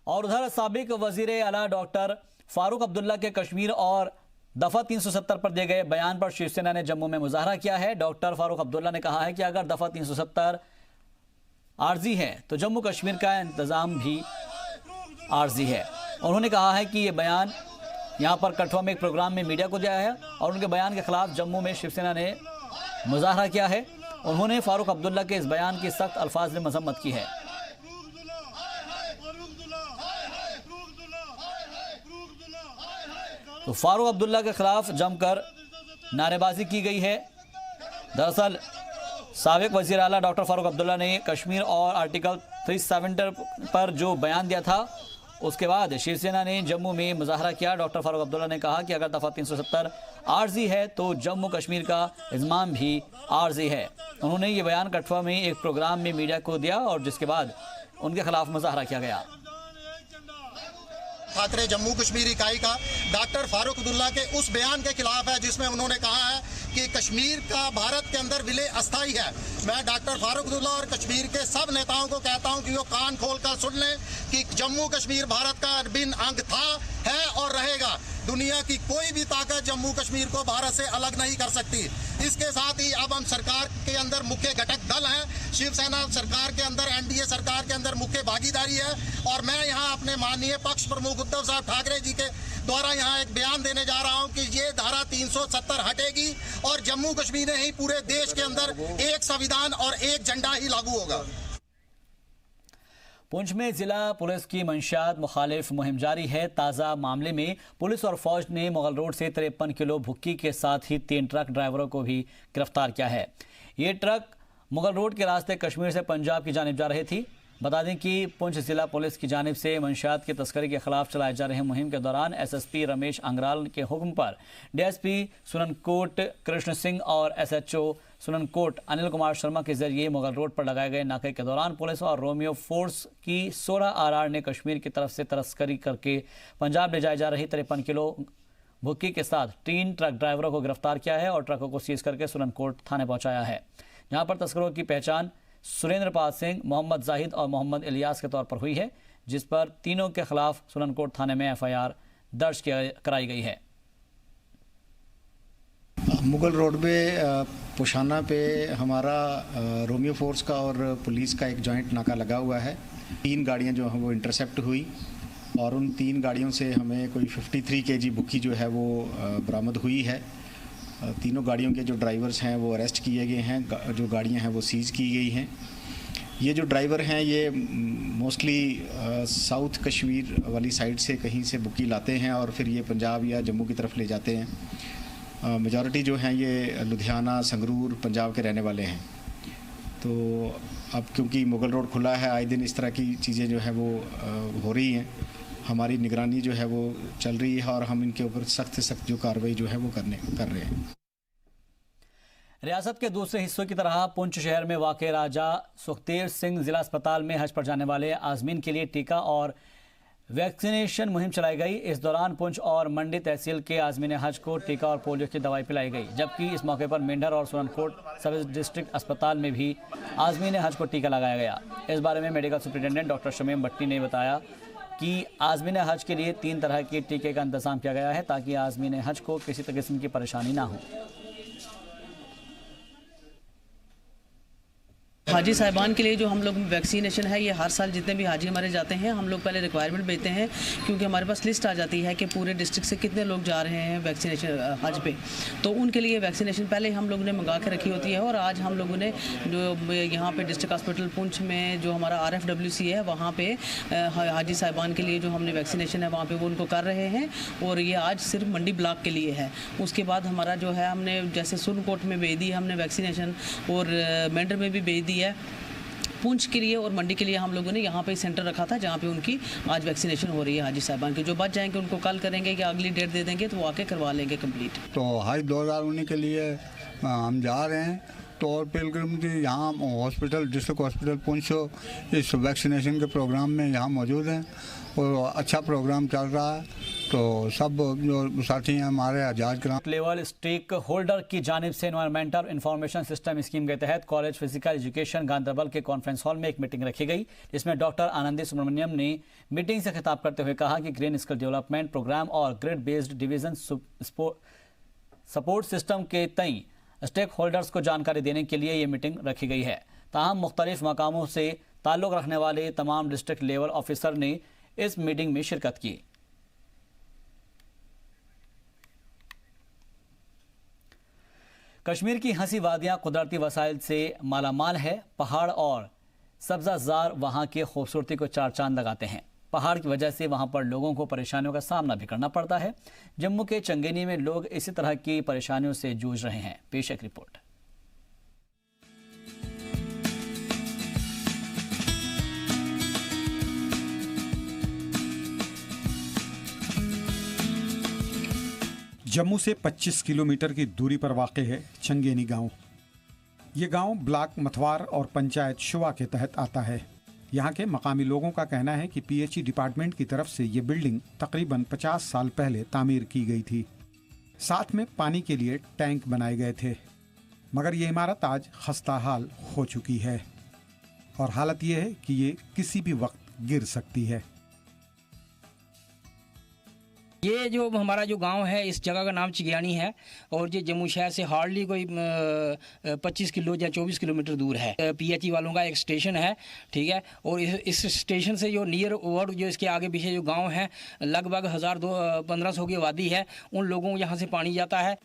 और उधर साबिक वजीर आला डॉक्टर फारूक अब्दुल्ला के कश्मीर और दफा 370 पर दिए गए बयान पर शिवसेना ने जम्मू में मुजाहरा किया है। डॉक्टर फारूक अब्दुल्ला ने कहा है कि अगर दफा 370 आर्जी है तो जम्मू कश्मीर का इंतजाम भी आर्जी है। उन्होंने कहा है कि ये बयान यहां पर कठुआ में एक प्रोग्राम में मीडिया को दिया है और उनके बयान के खिलाफ जम्मू में शिवसेना ने मुजाहरा किया है। उन्होंने फारूक अब्दुल्ला के इस बयान की सख्त अल्फाज में मजम्मत की है। तो फारूक अब्दुल्ला के खिलाफ जमकर नारेबाजी की गई है। दरअसल साबिक वज़ीर आला डॉक्टर फारूक अब्दुल्ला ने कश्मीर और आर्टिकल 370 पर जो बयान दिया था उसके बाद शिवसेना ने जम्मू में मुजाहरा किया। डॉक्टर फारूक अब्दुल्ला ने कहा कि अगर दफ़ा 370 आर्जी है तो जम्मू कश्मीर का इंतजाम भी आर्जी है। उन्होंने ये बयान कठुआ में एक प्रोग्राम में मीडिया को दिया और जिसके बाद उनके खिलाफ मुजाहरा किया गया। ठाकरे जम्मू कश्मीर इकाई का डॉक्टर फारूक अब्दुल्ला के उस बयान के खिलाफ है जिसमें उन्होंने कहा है कि कश्मीर का भारत के अंदर विलय अस्थायी है। मैं डॉक्टर फारूक अब्दुल्ला और कश्मीर के सब नेताओं को कहता हूं कि वो कान खोलकर सुन लें कि जम्मू कश्मीर भारत का अभिन्न अंग था, है और रहेगा। दुनिया की कोई भी ताकत जम्मू कश्मीर को भारत से अलग नहीं कर सकती। इसके साथ ही अब हम सरकार के अंदर मुख्य घटक दल हैं। शिवसेना सरकार के अंदर, एनडीए सरकार के अंदर मुख्य भागीदारी है और मैं यहाँ अपने माननीय पक्ष प्रमुख उद्धव साहब ठाकरे जी के द्वारा यहाँ एक बयान देने जा रहा हूँ कि ये धारा 370 हटेगी और जम्मू कश्मीर में ही पूरे देश के अंदर एक संविधान और एक झंडा ही लागू होगा। पुंछ में जिला पुलिस की मंशियात मुखालिफ मुहिम जारी है। ताज़ा मामले में पुलिस और फौज ने मुगल रोड से 53 किलो भुक्की के साथ ही 3 ट्रक ड्राइवरों को भी गिरफ्तार किया है। ये ट्रक मुगल रोड के रास्ते कश्मीर से पंजाब की जानिब जा रही थी। बता दें कि पुंछ जिला पुलिस की जानिब से मंशियात की तस्करी के खिलाफ चलाए जा रहे मुहिम के दौरान एसएसपी रमेश अंगराल के हुक्म पर डीएसपी सुननकोट कृष्ण सिंह और एसएचओ सुननकोट अनिल कुमार शर्मा के जरिए मुगल रोड पर लगाए गए नाके के दौरान पुलिस और रोमियो फोर्स की 16 आरआर ने कश्मीर की तरफ से तस्करी करके पंजाब ले जाई जा रही 53 किलो भुक्की के साथ 3 ट्रक ड्राइवरों को गिरफ्तार किया है और ट्रकों को सीज करके सुननकोट थाने पहुंचाया है, जहां पर तस्करों की पहचान सुरेंद्रपाल सिंह, मोहम्मद जाहिद और मोहम्मद इलियास के तौर पर हुई है, जिस पर तीनों के खिलाफ सुननकोट थाने में एफआईआर दर्ज कराई गई है। मुगल रोड पे पुशाना पे हमारा रोमियो फोर्स का और पुलिस का एक जॉइंट नाका लगा हुआ है। 3 गाड़ियां जो हैं वो इंटरसेप्ट हुई और उन 3 गाड़ियों से हमें कोई 53 केजी भुक्की जो है वो बरामद हुई है। तीनों गाड़ियों के जो ड्राइवर्स हैं वो अरेस्ट किए गए हैं, जो गाड़ियां हैं वो सीज़ की गई हैं। ये जो ड्राइवर हैं ये मोस्टली साउथ कश्मीर वाली साइड से कहीं से भुक्की लाते हैं और फिर ये पंजाब या जम्मू की तरफ ले जाते हैं। मेजॉरिटी जो हैं ये लुधियाना, संगरूर, पंजाब के रहने वाले हैं। तो अब क्योंकि मुगल रोड खुला है, आए दिन इस तरह की चीज़ें जो है वो हो रही हैं। हमारी निगरानी जो है वो चल रही है और हम इनके ऊपर सख्त से सख्त जो कार्रवाई जो है वो कर रहे हैं। रियासत के दूसरे हिस्सों की तरह पुंछ शहर में वाक़ राजा सुखदेव सिंह जिला अस्पताल में हज पर जाने वाले आज़मीन के लिए टीका और वैक्सीनेशन मुहिम चलाई गई। इस दौरान पुंछ और मंडी तहसील के आज़मीन हज को टीका और पोलियो की दवाई पिलाई गई, जबकि इस मौके पर मेंढर और सुरनकोट सब डिस्ट्रिक्ट अस्पताल में भी आज़मीन हज को टीका लगाया गया। इस बारे में मेडिकल सुप्रिटेंडेंट डॉक्टर शमीम भट्टी ने बताया कि आज़मीन हज के लिए 3 तरह के टीके का इंतजाम किया गया है ताकि आज़मीन हज को किसी किस्म की परेशानी ना हो। हाजी साहिबान के लिए जो हम लोग वैक्सीनेशन है, ये हर साल जितने भी हाजी हमारे जाते हैं हम लोग पहले रिक्वायरमेंट भेजते हैं, क्योंकि हमारे पास लिस्ट आ जाती है कि पूरे डिस्ट्रिक्ट से कितने लोग जा रहे हैं वैक्सीनेशन हज पे। तो उनके लिए वैक्सीनेशन पहले हम लोगों ने मंगा के रखी होती है और आज हम लोगों ने जो यहाँ पे डिस्ट्रिक्ट हॉस्पिटल पुंछ में जो हमारा RFWC है वहाँ पे हाजी साहिबान के लिए जो हमने वैक्सीनेशन है वहाँ पर वो उनको कर रहे हैं और ये आज सिर्फ मंडी ब्लॉक के लिए है। उसके बाद हमारा जो है हमने जैसे सुरनकोट में भेज दी हमने वैक्सीनेशन और मेंढर में भी भेज दी है। पुंछ के लिए और मंडी के लिए हम लोगों ने यहाँ पे सेंटर रखा था जहाँ पे उनकी आज वैक्सीनेशन हो रही है हाजी साहिबान की। जो बच जाएंगे उनको कल करेंगे कि अगली डेट दे देंगे तो वो आके करवा लेंगे कंप्लीट। तो हज 2019 के लिए हम जा रहे हैं तो और पिलग्रिम जी यहाँ हॉस्पिटल डिस्ट्रिक्ट हॉस्पिटल पुंछ इस वैक्सीनेशन के प्रोग्राम में यहाँ मौजूद हैं और अच्छा प्रोग्राम चल रहा है। तो सब जो साथी हैं हमारे आजाद ग्राम लेवल स्टेक होल्डर की जानिब से एनवायरमेंटल इंफॉर्मेशन सिस्टम स्कीम के तहत कॉलेज फिजिकल एजुकेशन गांधरबल के कॉन्फ्रेंस हॉल में एक मीटिंग रखी गई, जिसमें डॉक्टर आनंदी सुब्रमण्यम ने मीटिंग से खिताब करते हुए कहा कि ग्रीन स्किल डेवलपमेंट प्रोग्राम और grid based division support system के तई स्टेक होल्डर्स को जानकारी देने के लिए ये मीटिंग रखी गई है। ताहम मुख्तलिफ मकामों से ताल्लुक़ रखने वाले तमाम डिस्ट्रिक्ट लेवल ऑफिसर ने इस मीटिंग में शिरकत की। कश्मीर की हंसी वादियां कुदरती वसाइल से मालामाल है। पहाड़ और सब्जाजार वहां की खूबसूरती को चार चांद लगाते हैं। पहाड़ की वजह से वहां पर लोगों को परेशानियों का सामना भी करना पड़ता है। जम्मू के चंगेनी में लोग इसी तरह की परेशानियों से जूझ रहे हैं। पेश एक रिपोर्ट। जम्मू से 25 किलोमीटर की दूरी पर वाक़ है चंगेनी गांव। ये गांव ब्लॉक मथवार और पंचायत शुवा के तहत आता है। यहाँ के मकामी लोगों का कहना है कि पीएचई डिपार्टमेंट की तरफ से ये बिल्डिंग तकरीबन 50 साल पहले तामीर की गई थी। साथ में पानी के लिए टैंक बनाए गए थे, मगर ये इमारत आज खस्ता हाल हो चुकी है और हालत ये है कि ये किसी भी वक्त गिर सकती है। ये जो हमारा जो गांव है, इस जगह का नाम चिगियानी है और ये जम्मू शहर से हार्डली कोई 25 किलो या 24 किलोमीटर दूर है। पीएचई वालों का एक स्टेशन है, ठीक है, और इस स्टेशन से जो नियर वर्ड जो इसके आगे पीछे जो गांव है, लगभग 1500 की आबादी है। उन लोगों को यहाँ से पानी जाता है।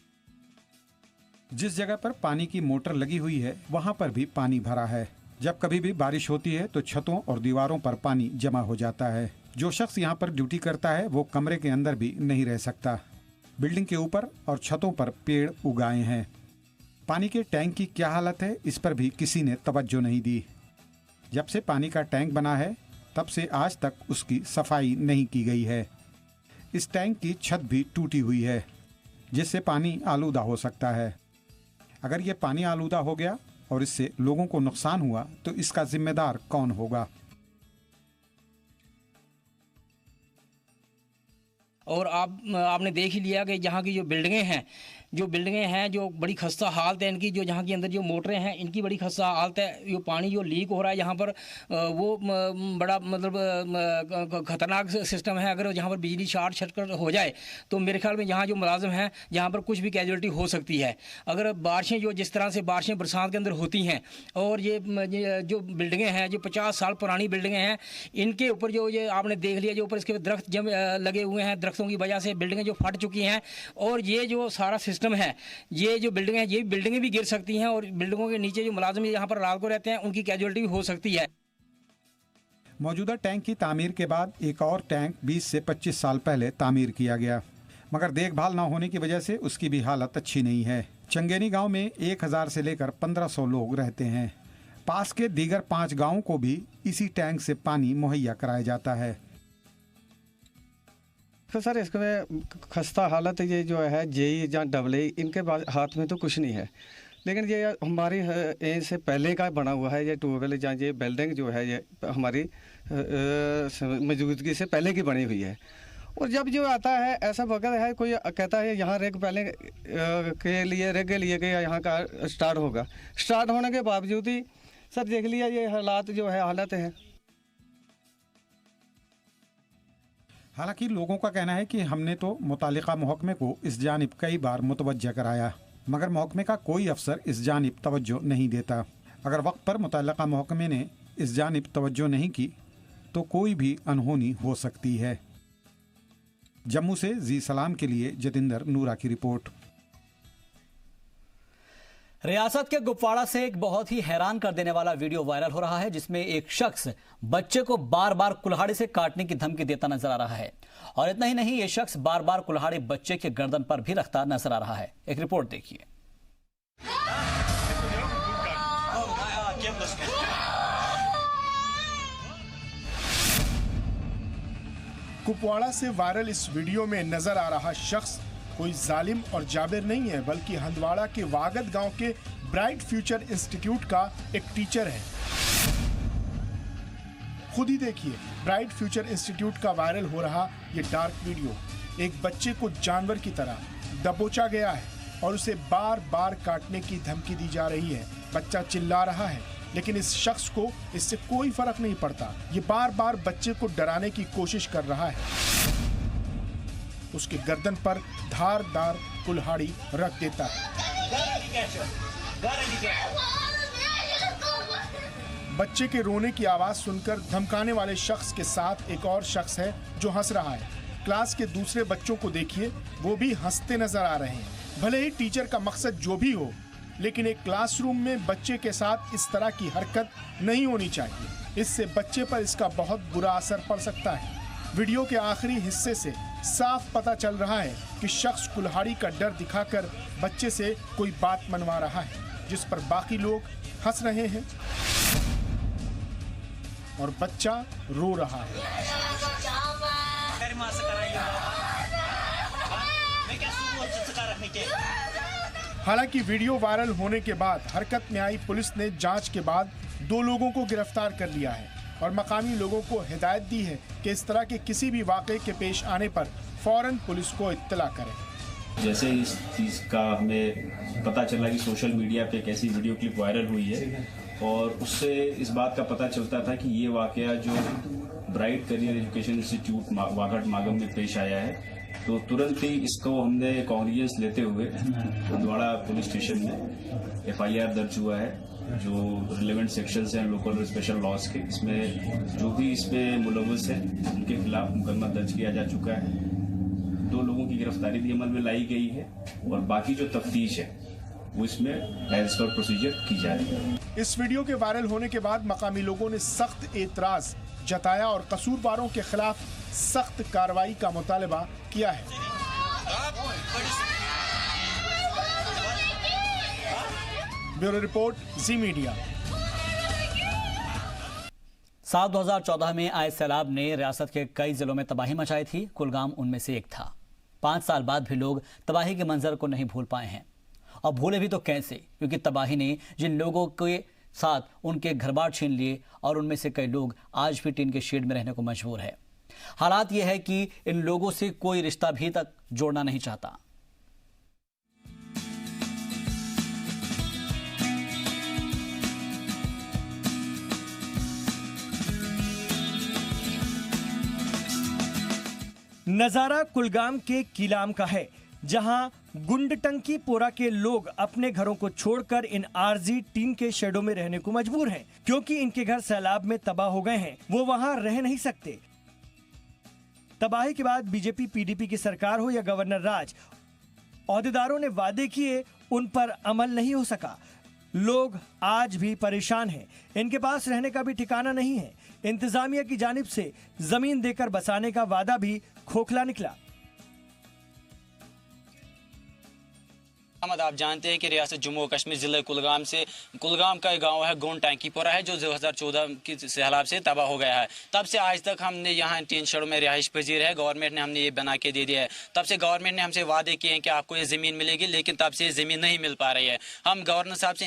जिस जगह पर पानी की मोटर लगी हुई है वहाँ पर भी पानी भरा है। जब कभी भी बारिश होती है तो छतों और दीवारों पर पानी जमा हो जाता है। जो शख्स यहाँ पर ड्यूटी करता है वो कमरे के अंदर भी नहीं रह सकता। बिल्डिंग के ऊपर और छतों पर पेड़ उगाए हैं। पानी के टैंक की क्या हालत है, इस पर भी किसी ने तवज्जो नहीं दी। जब से पानी का टैंक बना है तब से आज तक उसकी सफाई नहीं की गई है। इस टैंक की छत भी टूटी हुई है, जिससे पानी आलूदा हो सकता है। अगर ये पानी आलूदा हो गया और इससे लोगों को नुकसान हुआ तो इसका जिम्मेदार कौन होगा? और आपने देख ही लिया कि यहाँ की जो बिल्डिंगें हैं जो बड़ी खस्ता हालत है इनकी। जो यहाँ के अंदर जो मोटरें हैं इनकी बड़ी खस्ता हालत है। जो पानी जो लीक हो रहा है यहाँ पर वो बड़ा मतलब ख़तरनाक सिस्टम है। अगर यहाँ पर बिजली शॉर्ट सर्किट हो जाए तो मेरे ख्याल में यहाँ जो मुलाजिम हैं यहाँ पर कुछ भी कैजुअल्टी हो सकती है। अगर बारिशें जो जिस तरह से बारिशें बरसात के अंदर होती हैं और ये जो बिल्डिंगें हैं जो 50 साल पुरानी बिल्डिंगें हैं, इनके ऊपर जो ये आपने देख लिया जो ऊपर इसके दरख्त लगे हुए हैं, दरख्तों की वजह से बिल्डिंगें जो फट चुकी हैं। और ये जो सारा सिस्टम है, ये जो बिल्डिंग है, ये बिल्डिंगें भी गिर सकती हैं और बिल्डिंगों के नीचे जो मुलाजिम यहाँ पर रात को रहते हैं उनकी कैजुअल्टी भी हो सकती है। मौजूदा टैंक की तामीर के बाद एक और टैंक 20 से 25 साल पहले तामीर किया गया, मगर देखभाल न होने की वजह से उसकी भी हालत अच्छी नहीं है। चंगेनी गांव में 1000 से लेकर 1500 लोग रहते हैं। पास के दीगर 5 गांवों को भी इसी टैंक से पानी मुहैया कराया जाता है। तो सर इसमें खस्ता हालत ये जो है जेई या डबल इनके हाथ में तो कुछ नहीं है, लेकिन ये हमारी एज से पहले का बना हुआ है। ये ट्यूबवेल या ये बिल्डिंग जो है ये हमारी मौजूदगी से पहले की बनी हुई है। और जब जो आता है ऐसा वक्त है कोई कहता है यहाँ रेग पहले रेग के लिए कि यहाँ का स्टार्ट होगा। स्टार्ट होने के बावजूद ही सर देख लिया ये हालात जो है हालत है। हालांकि लोगों का कहना है कि हमने तो मुतालिका महकमे को इस जानिब कई बार मुतवज्जा कराया, मगर महकमे का कोई अफसर इस जानिब तवज्जो नहीं देता। अगर वक्त पर मुतालिका महकमे ने इस जानिब तवज्जो नहीं की तो कोई भी अनहोनी हो सकती है। जम्मू से जी सलाम के लिए जतिंदर नूरा की रिपोर्ट। रियासत के कुपवाड़ा से एक बहुत ही हैरान कर देने वाला वीडियो वायरल हो रहा है, जिसमें एक शख्स बच्चे को बार बार कुल्हाड़ी से काटने की धमकी देता नजर आ रहा है। और इतना ही नहीं, ये शख्स बार बार कुल्हाड़ी बच्चे के गर्दन पर भी रखता नजर आ रहा है। एक रिपोर्ट देखिए। कुपवाड़ा से वायरल इस वीडियो में नजर आ रहा शख्स कोई जालिम और जाबिर नहीं है, बल्कि हंदवाड़ा के वागद गांव के ब्राइट फ्यूचर इंस्टीट्यूट का एक टीचर है। खुद ही देखिए ब्राइट फ्यूचर इंस्टीट्यूट का वायरल हो रहा ये डार्क वीडियो। एक बच्चे को जानवर की तरह दबोचा गया है और उसे बार बार काटने की धमकी दी जा रही है। बच्चा चिल्ला रहा है, लेकिन इस शख्स को इससे कोई फर्क नहीं पड़ता। ये बार बार बच्चे को डराने की कोशिश कर रहा है। उसके गर्दन पर धारदार कुल्हाड़ी रख देता है। बच्चे के रोने की आवाज सुनकर धमकाने वाले शख्स के साथ एक और शख्स है जो हंस रहा है। क्लास के दूसरे बच्चों को देखिए, वो भी हंसते नजर आ रहे हैं। भले ही टीचर का मकसद जो भी हो, लेकिन एक क्लासरूम में बच्चे के साथ इस तरह की हरकत नहीं होनी चाहिए। इससे बच्चे पर इसका बहुत बुरा असर पड़ सकता है। वीडियो के आखिरी हिस्से से साफ पता चल रहा है कि शख्स कुल्हाड़ी का डर दिखाकर बच्चे से कोई बात मनवा रहा है, जिस पर बाकी लोग हंस रहे हैं और बच्चा रो रहा है। हालांकि वीडियो वायरल होने के बाद हरकत में आई पुलिस ने जांच के बाद 2 लोगों को गिरफ्तार कर लिया है और मकामी लोगों को हिदायत दी है कि इस तरह के किसी भी वाक़े के पेश आने पर फौरन पुलिस को इत्तला करें। जैसे इस चीज़ का हमें पता चला कि सोशल मीडिया पे एक ऐसी वीडियो क्लिप वायरल हुई है और उससे इस बात का पता चलता था कि ये वाकया जो ब्राइट करियर एजुकेशन इंस्टीट्यूट वागड मागम में पेश आया है, तो तुरंत ही इसको हमने कॉग्निजेंस लेते हुए हंदवाड़ा पुलिस स्टेशन में FIR दर्ज हुआ है। जो रिलेवेंट सेक्शंस हैं लोकल स्पेशल लॉज के, इसमें जो भी इसमें मुलव्वस हैं उनके खिलाफ मुकदमा दर्ज किया जा चुका है। 2 लोगों की गिरफ्तारी भी अमल में लाई गई है और बाकी जो तफ्तीश है वो इसमें एज पर प्रोसीजर की जा रही है। इस वीडियो के वायरल होने के बाद मकामी लोगों ने सख्त एतराज जताया और कसूरवारों के खिलाफ सख्त कार्रवाई का मुतालबा किया है। ब्यूरो रिपोर्ट, जी मीडिया। साल 2014 में आए सैलाब ने रियासत के कई जिलों में तबाही मचाई थी। कुलगाम उनमें से एक था। 5 साल बाद भी लोग तबाही के मंजर को नहीं भूल पाए हैं, और भूले भी तो कैसे, क्योंकि तबाही ने जिन लोगों के साथ उनके घर बार छीन लिए और उनमें से कई लोग आज भी टीन के शेड में रहने को मजबूर है। हालात यह है कि इन लोगों से कोई रिश्ता भी तक जोड़ना नहीं चाहता। नजारा कुलगाम के किलाम का है, जहां गुंडटंकी पोरा के लोग अपने घरों को छोड़कर इन आरजी टीन के शेडों में रहने को मजबूर हैं, क्योंकि इनके घर सैलाब में तबाह हो गए हैं। वो वहां रह नहीं सकते। तबाही के बाद बीजेपी PDP की सरकार हो या गवर्नर राज, ओहदेदारों ने वादे किए, उन पर अमल नहीं हो सका। लोग आज भी परेशान हैं। इनके पास रहने का भी ठिकाना नहीं है। इंतजामिया की जानिब से जमीन देकर बसाने का वादा भी खोखला निकला। आप जानते हैं कि रियासत जम्मू और कश्मीर ज़िले कुलगाम का गांव है गोंड टांकीपोरा है, जो 2014 की सैलाब से तबाह हो गया है। तब से आज तक हमने यहाँ 3 शहरों में रिहाइश पजीर है। गवर्नमेंट ने हमने ये बना के दे दिया है। तब से गवर्नमेंट ने हमसे वादे किए हैं कि आपको ये ज़मीन मिलेगी, लेकिन तब से ये ज़मीन नहीं मिल पा रही है। हम गवर्नर साहब से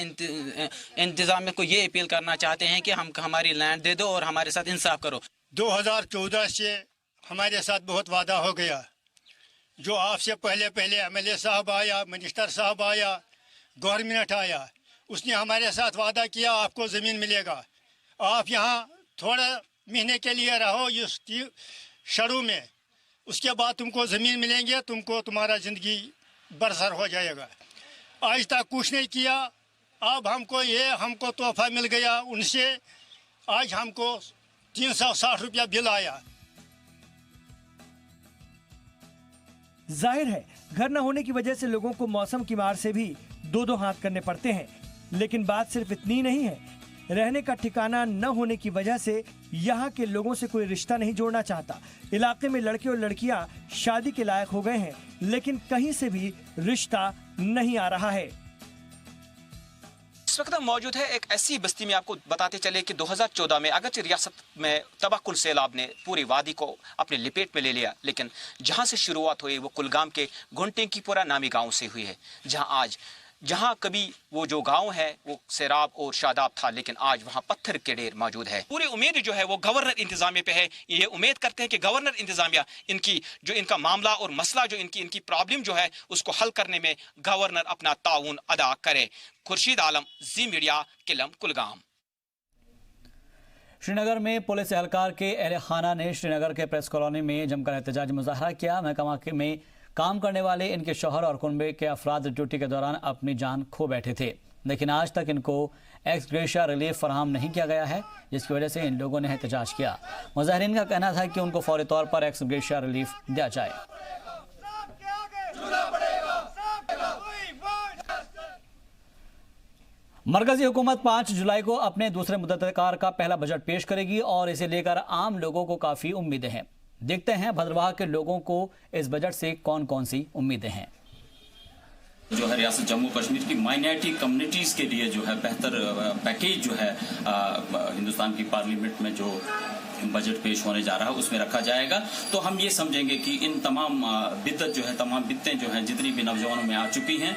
इंतजामिया को ये अपील करना चाहते हैं कि हम हमारी लैंड दे दो और हमारे साथ इंसाफ करो। 2014 से हमारे साथ बहुत वादा हो गया। जो आपसे पहले MLA साहब आया, मिनिस्टर साहब आया, गवर्नमेंट आया, उसने हमारे साथ वादा किया आपको ज़मीन मिलेगा। आप यहाँ थोड़ा महीने के लिए रहो इस शरू में, उसके बाद तुमको ज़मीन मिलेंगे, तुमको तुम्हारा ज़िंदगी बरसर हो जाएगा। आज तक कुछ नहीं किया। अब हमको तोहफा मिल गया उनसे। आज हमको 360 रुपया बिल आया। जाहिर है घर न होने की वजह से लोगों को मौसम की मार से भी 2-2 हाथ करने पड़ते हैं। लेकिन बात सिर्फ इतनी नहीं है। रहने का ठिकाना न होने की वजह से यहाँ के लोगों से कोई रिश्ता नहीं जोड़ना चाहता। इलाके में लड़के और लड़कियाँ शादी के लायक हो गए हैं, लेकिन कहीं से भी रिश्ता नहीं आ रहा है। इस वक्त हम मौजूद है एक ऐसी बस्ती में, आपको बताते चले कि 2014 में अगरचे रियासत में तबाहकुन सैलाब ने पूरी वादी को अपने लपेट में ले लिया, लेकिन जहां से शुरुआत हुई वो कुलगाम के गुंडटंकीपुरा नामी गांव से हुई है, जहां कभी वो जो गांव है वो सैराब और शादाब था, लेकिन आज वहां पत्थर के ढेर मौजूद है। पूरी उम्मीद जो है वो गवर्नर इंतजामिया पे है। ये उम्मीद करते हैं कि गवर्नर इंतजामिया इनका मामला और मसला जो इनकी प्रॉब्लम जो है उसको हल करने में गवर्नर अपना ताउन अदा करे। खुर्शीद आलम, जी मीडिया, किलम, कुलगाम। श्रीनगर में पुलिस एहलकार के अहल खाना ने श्रीनगर के प्रेस कॉलोनी में जमकर एहतजाजी मुजाहरा किया। महकमा में काम करने वाले इनके शौहर और कुनबे के अफराद ड्यूटी के दौरान अपनी जान खो बैठे थे, लेकिन आज तक इनको एक्स ग्रेशिया रिलीफ फराहम नहीं किया गया है, जिसकी वजह से इन लोगों ने एहतजाज किया। मुजाहिरीन का कहना था कि उनको फौरी तौर पर एक्स ग्रेशिया रिलीफ दिया जाए। मरकजी हुकूमत 5 जुलाई को अपने दूसरे मुद्दतकार का पहला बजट पेश करेगी और इसे लेकर आम लोगों को काफ़ी उम्मीदें हैं। देखते हैं भद्रवाह के लोगों को इस बजट से कौन कौन सी उम्मीदें हैं। जो है रियासत जम्मू कश्मीर की माइनॉरिटी कम्युनिटीज़ के लिए जो है बेहतर पैकेज जो है हिंदुस्तान की पार्लियामेंट में जो बजट पेश होने जा रहा है उसमें रखा जाएगा। तो हम ये समझेंगे कि इन तमाम बिद्दत जो है, तमाम बिद्तें जो हैं जितनी भी नौजवानों में आ चुकी हैं,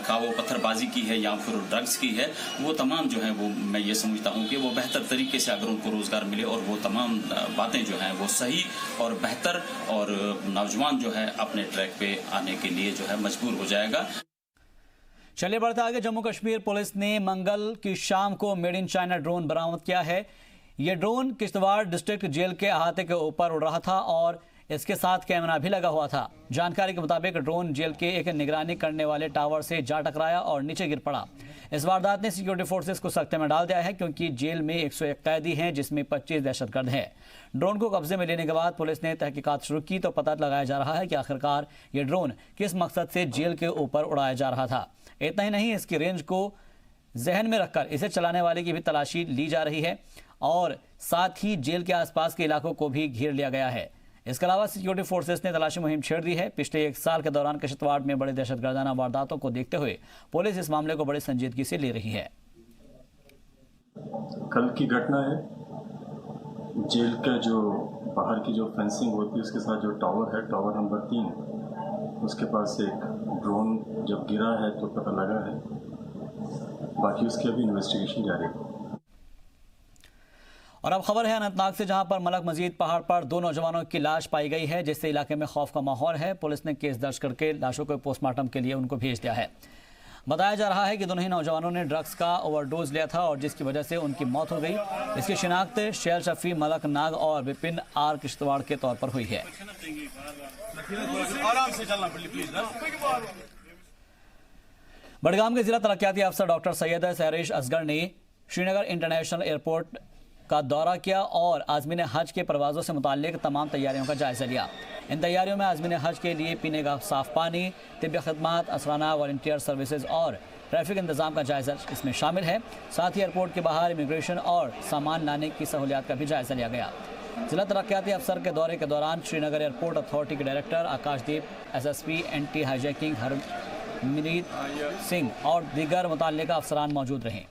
खा वो पत्थरबाजी की है या फिर ड्रग्स की है, वो तमाम जो है वो मैं ये समझता हूँ कि वो बेहतर तरीके से अगर उनको रोज़गार मिले और वो तमाम बातें जो हैं वो सही और बेहतर और नौजवान जो है अपने ट्रैक पे आने के लिए जो है मजबूर हो जाएगा। चलिए बढ़ते आगे। जम्मू कश्मीर पुलिस ने मंगल की शाम को मेड इन चाइना ड्रोन बरामद किया है। ये ड्रोन किश्तवाड़ डिस्ट्रिक्ट जेल के अहाते के ऊपर उड़ रहा था और इसके साथ कैमरा भी लगा हुआ था। जानकारी के मुताबिक ड्रोन जेल के एक निगरानी करने वाले टावर से जा टकराया और नीचे गिर पड़ा। इस वारदात ने सिक्योरिटी फोर्सेस को सख्ते में डाल दिया है, क्योंकि जेल में 101 कैदी हैं, जिसमें 25 दहशतगर्द हैं। ड्रोन को कब्जे में लेने के बाद पुलिस ने तहकीकात शुरू की तो पता लगाया जा रहा है कि आखिरकार ये ड्रोन किस मकसद से जेल के ऊपर उड़ाया जा रहा था। इतना ही नहीं, इसकी रेंज को जहन में रखकर इसे चलाने वाले की भी तलाशी ली जा रही है और साथ ही जेल के आसपास के इलाकों को भी घेर लिया गया है। इसके अलावा सिक्योरिटी फोर्सेस ने तलाशी मुहिम छेड़ दी है। पिछले 1 साल के दौरान किश्तवाड़ में बड़े दहशतगर्दाना वारदातों को देखते हुए पुलिस इस मामले को बड़ी संजीदगी से ले रही है। कल की घटना है, जेल का जो बाहर की जो फेंसिंग होती है उसके साथ जो टावर है, टावर नंबर 3, उसके पास एक ड्रोन जब गिरा है तो पता लगा है। बाकी उसकी अभी इन्वेस्टिगेशन जारी है। और अब खबर है अनंतनाग से, जहां पर मलक मजीद पहाड़ पर 2 नौजवानों की लाश पाई गई है, जिससे इलाके में खौफ का माहौल है। पुलिस ने केस दर्ज करके लाशों को पोस्टमार्टम के लिए उनको भेज दिया है। बताया जा रहा है कि दोनों ही नौजवानों ने ड्रग्स का ओवरडोज लिया था और जिसकी वजह से उनकी मौत हो गई। इसकी शिनाख्त शेर शफी, मलक नाग और विपिन आर किश्तवाड़ के तौर पर हुई है। बडगाम के जिला तरक्याती अफसर डॉक्टर सैयद सहरिश असगर ने श्रीनगर इंटरनेशनल एयरपोर्ट का दौरा किया और आज़मीन हज के परवाज़ों से मुताल्लिक तमाम तैयारियों का जायज़ा लिया। इन तैयारियों में आज़मीन हज के लिए पीने का साफ़ पानी, तिब्बी खदमात, असराना वॉलंटियर सर्विसेज और ट्रैफिक इंतज़ाम का जायज़ा इसमें शामिल है। साथ ही एयरपोर्ट के बाहर इमिग्रेशन और सामान लाने की सहूलियात का भी जायज़ा लिया गया। जिला तरक्याती अफसर के दौरे के दौरान श्रीनगर एयरपोर्ट अथॉरिटी के डायरेक्टर आकाशदीप, SSP anti hijacking Harmeet Singh और दीगर मुतल्लिका अफसरान मौजूद रहे।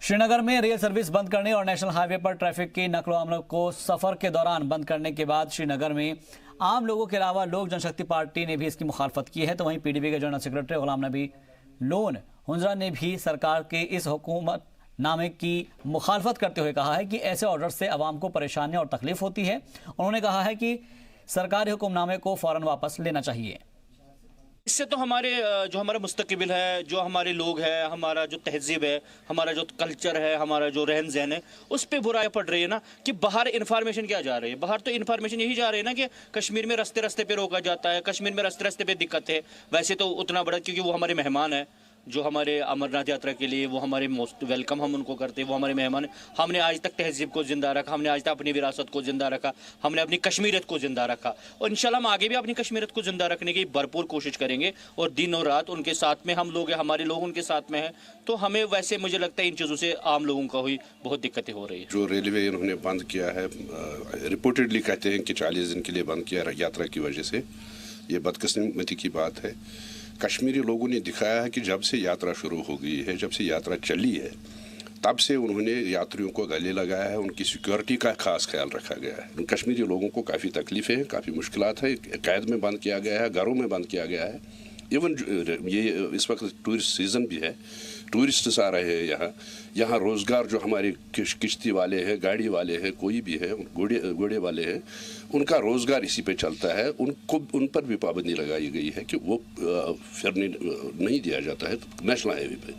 श्रीनगर में रेल सर्विस बंद करने और नेशनल हाईवे पर ट्रैफिक की नकलो अमल को सफर के दौरान बंद करने के बाद श्रीनगर में आम लोगों के अलावा लोक जनशक्ति पार्टी ने भी इसकी मुखालफत की है। तो वहीं PDP के general secretary Ghulam Nabi loan हुंजरा ने भी सरकार के इस हुकूमत नामे की मुखालफत करते हुए कहा है कि ऐसे ऑर्डर से आवाम को परेशानी और तकलीफ होती है। उन्होंने कहा है कि सरकारी हुक्मनामे को फौरन वापस लेना चाहिए। इससे तो जो हमारा मुस्तकबिल है, जो हमारे लोग हैं, हमारा जो तहजीब है, हमारा जो कल्चर है, हमारा जो रहन सहन है, उस पर बुराई पड़ रही है ना। कि बाहर इन्फॉर्मेशन क्या जा रही है? बाहर तो इन्फॉर्मेशन यही जा रही है ना कि कश्मीर में रास्ते रास्ते पे रोका जाता है, कश्मीर में रास्ते रास्ते पे दिक्कत है। वैसे तो उतना बड़ा, क्योंकि वो हमारे मेहमान है, जो हमारे अमरनाथ यात्रा के लिए वो हमारे मोस्ट वेलकम हम उनको करते हैं, वो हमारे मेहमान। हमने आज तक तहजीब को ज़िंदा रखा, हमने आज तक अपनी विरासत को ज़िंदा रखा, हमने अपनी कश्मीरियत को ज़िंदा रखा और इंशाल्लाह हम आगे भी अपनी कश्मीरियत को ज़िंदा रखने की भरपूर कोशिश करेंगे। और दिन और रात उनके साथ में हम लोग हैं, हमारे लोग उनके साथ में हैं। तो हमें वैसे मुझे लगता है इन चीज़ों से आम लोगों का हुई बहुत दिक्कतें हो रही है। जो रेलवे इन्होंने बंद किया है, रिपोर्टेडली कहते हैं कि 40 दिन के लिए बंद किया यात्रा की वजह से। ये बदकिस्मती की बात है। कश्मीरी लोगों ने दिखाया है कि जब से यात्रा शुरू हो गई है, जब से यात्रा चली है, तब से उन्होंने यात्रियों को गले लगाया है, उनकी सिक्योरिटी का खास ख्याल रखा गया है। कश्मीरी लोगों को काफ़ी तकलीफ़ें हैं, काफ़ी मुश्किलात है, कैद में बंद किया गया है, घरों में बंद किया गया है। इवन ये इस वक्त टूरिस्ट सीज़न भी है, टूरिस्ट्स आ रहे हैं यहाँ रोज़गार जो हमारे किश्ती वाले हैं, गाड़ी वाले हैं, कोई भी है, घोड़े वाले हैं, उनका रोज़गार इसी पे चलता है। उन पर भी पाबंदी लगाई गई है कि वो फिरने नहीं दिया जाता है नेशनल हाईवे पे।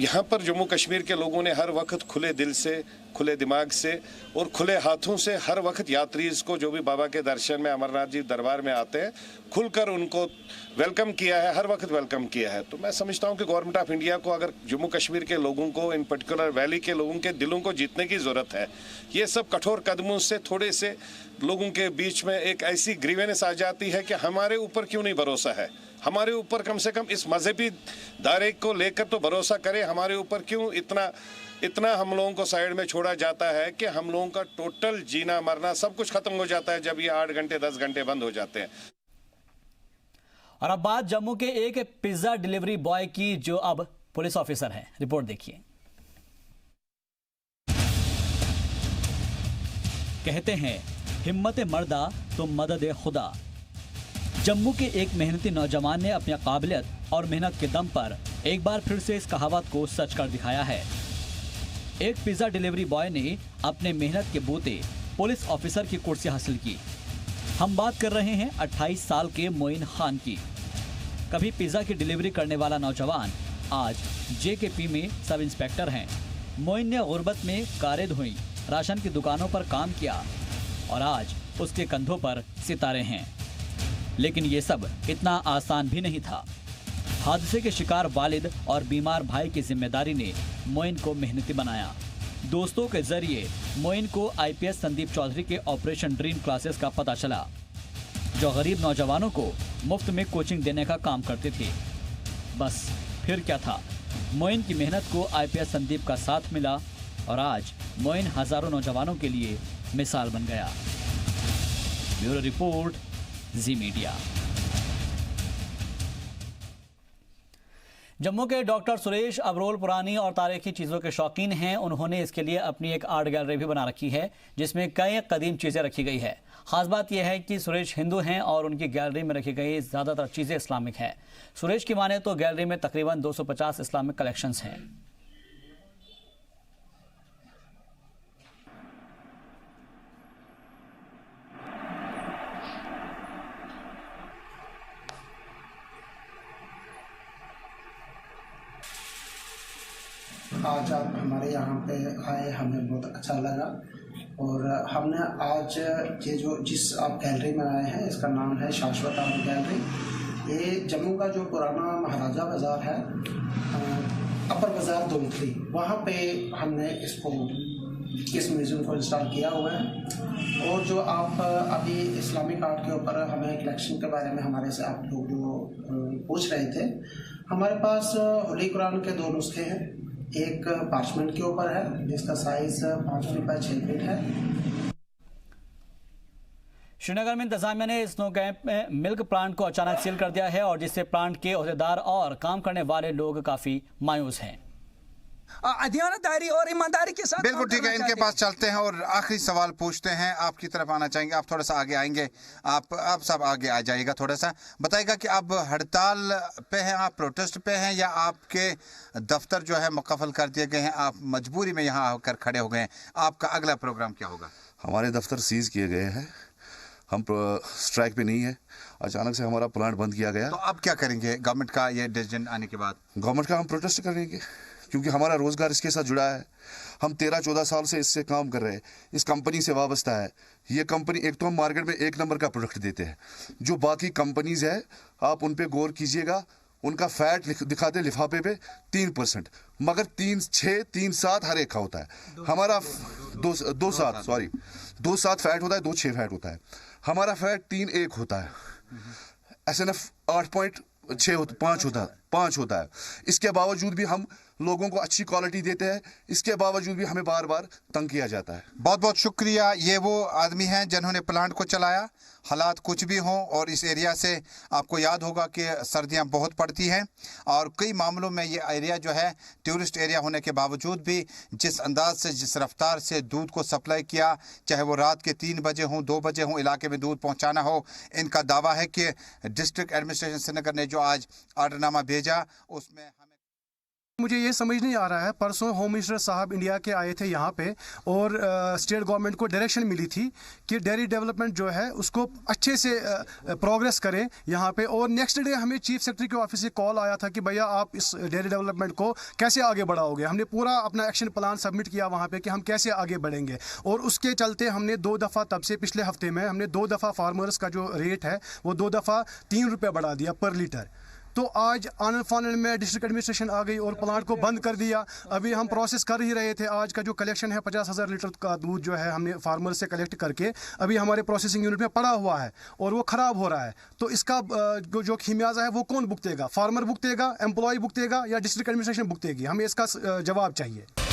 यहाँ पर जम्मू कश्मीर के लोगों ने हर वक्त खुले दिल से, खुले दिमाग से और खुले हाथों से हर वक्त यात्रीज को जो भी बाबा के दर्शन में अमरनाथ जी दरबार में आते हैं, खुलकर उनको वेलकम किया है, हर वक्त वेलकम किया है। तो मैं समझता हूँ कि गवर्नमेंट ऑफ इंडिया को अगर जम्मू कश्मीर के लोगों को, इन पर्टिकुलर वैली के लोगों के दिलों को जीतने की ज़रूरत है। ये सब कठोर कदमों से थोड़े से लोगों के बीच में एक ऐसी ग्रीवेनेस आ जाती है कि हमारे ऊपर क्यों नहीं भरोसा है, हमारे ऊपर कम से कम इस मजहबी दायरे को लेकर तो भरोसा करें, हमारे ऊपर क्यों इतना हम लोगों को साइड में छोड़ा जाता है कि हम लोगों का टोटल जीना मरना सब कुछ खत्म हो जाता है जब ये 8 घंटे 10 घंटे बंद हो जाते हैं। और अब बात जम्मू के एक पिज्जा डिलीवरी बॉय की जो अब पुलिस ऑफिसर है। रिपोर्ट देखिए। कहते हैं हिम्मत मर्दा तो मदद खुदा। जम्मू के एक मेहनती नौजवान ने अपनी काबिलियत और मेहनत के दम पर एक बार फिर से इस कहावत को सच कर दिखाया है। एक पिज्जा डिलीवरी बॉय ने अपने मेहनत के बूते पुलिस ऑफिसर की कुर्सी हासिल की। हम बात कर रहे हैं 28 साल के मोइन खान की। कभी पिज्जा की डिलीवरी करने वाला नौजवान आज JKP में सब इंस्पेक्टर हैं। मोइन ने गुर्बत में कारें धोई, राशन की दुकानों पर काम किया और आज उसके कंधों पर सितारे हैं। लेकिन ये सब इतना आसान भी नहीं था। हादसे के शिकार वालिद और बीमार भाई की जिम्मेदारी ने मोइन को मेहनती बनाया। दोस्तों के जरिए मोइन को IPS संदीप चौधरी के ऑपरेशन ड्रीम क्लासेस का पता चला, जो गरीब नौजवानों को मुफ्त में कोचिंग देने का काम करते थे। बस फिर क्या था, मोइन की मेहनत को IPS संदीप का साथ मिला और आज मोइन हजारों नौजवानों के लिए मिसाल बन गया। ब्यूरो रिपोर्ट, जी मीडिया। जम्मू के डॉक्टर सुरेश अबरोल पुरानी और तारीखी चीज़ों के शौकीन हैं। उन्होंने इसके लिए अपनी एक आर्ट गैलरी भी बना रखी है जिसमें कई कदीम चीज़ें रखी गई है। खास बात यह है कि सुरेश हिंदू हैं और उनकी गैलरी में रखी गई ज़्यादातर चीज़ें इस्लामिक हैं। सुरेश की माने तो गैलरी में तकरीबन 250 इस्लामिक कलेक्शंस हैं। आज आप हमारे यहाँ पे आए, हमें बहुत अच्छा लगा और हमने आज ये जो जिस आप गैलरी में आए हैं इसका नाम है शाश्वत आर्ट गैलरी। ये जम्मू का जो पुराना महाराजा बाज़ार है, अपर बाज़ार दोमथली, वहाँ पे हमने इस म्यूज़ियम को इंस्टॉल किया हुआ है। और जो आप अभी इस्लामिक आर्ट के ऊपर हमें कलेक्शन के बारे में हमारे से आप लोग जो पूछ रहे थे, हमारे पास होली कुरान के 2 नुस्खे हैं। एक पार्चमेंट के ऊपर है जिसका साइज 5 फीट बाय 6 फीट है। श्रीनगर में इंतजामिया ने स्नो कैंप में मिल्क प्लांट को अचानक सील कर दिया है और जिससे प्लांट के ओहदेदार और काम करने वाले लोग काफी मायूस हैं। दयानतदारी और ईमानदारी के साथ बिल्कुल ठीक है। इनके पास चलते हैं और आखिरी सवाल पूछते हैं। आपकी तरफ आना चाहेंगे, आप थोड़ा सा आगे आएंगे, आप सब आगे आ जाइएगा। थोड़ा सा बताइएगा कि आप हड़ताल पे हैं, आप प्रोटेस्ट पे हैं या आपके दफ्तर जो है मुकफ़ल कर दिए गए हैं, आप मजबूरी में यहाँ आकर खड़े हो गए हैं? आपका अगला प्रोग्राम क्या होगा? हमारे दफ्तर सीज किए गए हैं, हम स्ट्राइक पे नहीं है, अचानक से हमारा प्लांट बंद किया गया। तो अब क्या करेंगे गवर्नमेंट का ये डिसीजन आने के बाद? गवर्नमेंट का हम प्रोटेस्ट करेंगे क्योंकि हमारा रोजगार इसके साथ जुड़ा है। हम 13-14 साल से इससे काम कर रहे हैं, इस कंपनी से वाबस्ता है। ये कंपनी, एक तो हम मार्केट में 1 नंबर का प्रोडक्ट देते हैं, जो बाकी कंपनीज है आप उन पे गौर कीजिएगा, उनका फैट दिखाते लिफाफे पे 3%, मगर 3.6-3.7 हर एक का होता है। हमारा 2.7 फैट होता है, 2.6 फैट होता है। हमारा फैट 3.1 होता है। SNF 8.6 5 होता है, 5 होता है। इसके बावजूद भी हम लोगों को अच्छी क्वालिटी देते हैं, इसके बावजूद भी हमें बार बार तंग किया जाता है। बहुत बहुत शुक्रिया। ये वो आदमी हैं जिन्होंने प्लांट को चलाया, हालात कुछ भी हों। और इस एरिया से आपको याद होगा कि सर्दियां बहुत पड़ती हैं और कई मामलों में ये एरिया जो है टूरिस्ट एरिया होने के बावजूद भी जिस अंदाज से, जिस रफ्तार से दूध को सप्लाई किया, चाहे वो रात के 3 बजे हों, 2 बजे हों, इलाके में दूध पहुंचाना हो, इनका दावा है कि डिस्ट्रिक्ट एडमिनिस्ट्रेशन श्रीनगर ने जो आज आर्डरनामा भेजा उसमें मुझे ये समझ नहीं आ रहा है। परसों होम मिनिस्टर साहब इंडिया के आए थे यहाँ पे और स्टेट गवर्नमेंट को डायरेक्शन मिली थी कि डेयरी डेवलपमेंट जो है उसको अच्छे से प्रोग्रेस करें यहाँ पे। और नेक्स्ट डे हमें चीफ सेक्रेटरी के ऑफिस से कॉल आया था कि भैया आप इस डेयरी डेवलपमेंट को कैसे आगे बढ़ाओगे। हमने पूरा अपना एक्शन प्लान सबमिट किया वहाँ पर कि हम कैसे आगे बढ़ेंगे। और उसके चलते हमने 2 दफ़ा, तब से पिछले हफ्ते में हमने 2 दफ़ा फार्मर्स का जो रेट है वो 2 दफ़ा 3 रुपये बढ़ा दिया पर लीटर। तो आज आनन फानन में डिस्ट्रिक्ट एडमिनिस्ट्रेशन आ गई और प्लांट को बंद कर दिया। अभी हम प्रोसेस कर ही रहे थे। आज का जो कलेक्शन है 50,000 लीटर का दूध जो है हमने फार्मर से कलेक्ट करके अभी हमारे प्रोसेसिंग यूनिट में पड़ा हुआ है और वो ख़राब हो रहा है। तो इसका जो खिमियाजा है वो कौन भुगतेगा? फार्मर भुगतेगा, एम्प्लॉय भुगतेगा या डिस्ट्रिक्ट एडमिनिस्ट्रेशन भुगतेगी? हमें इसका जवाब चाहिए।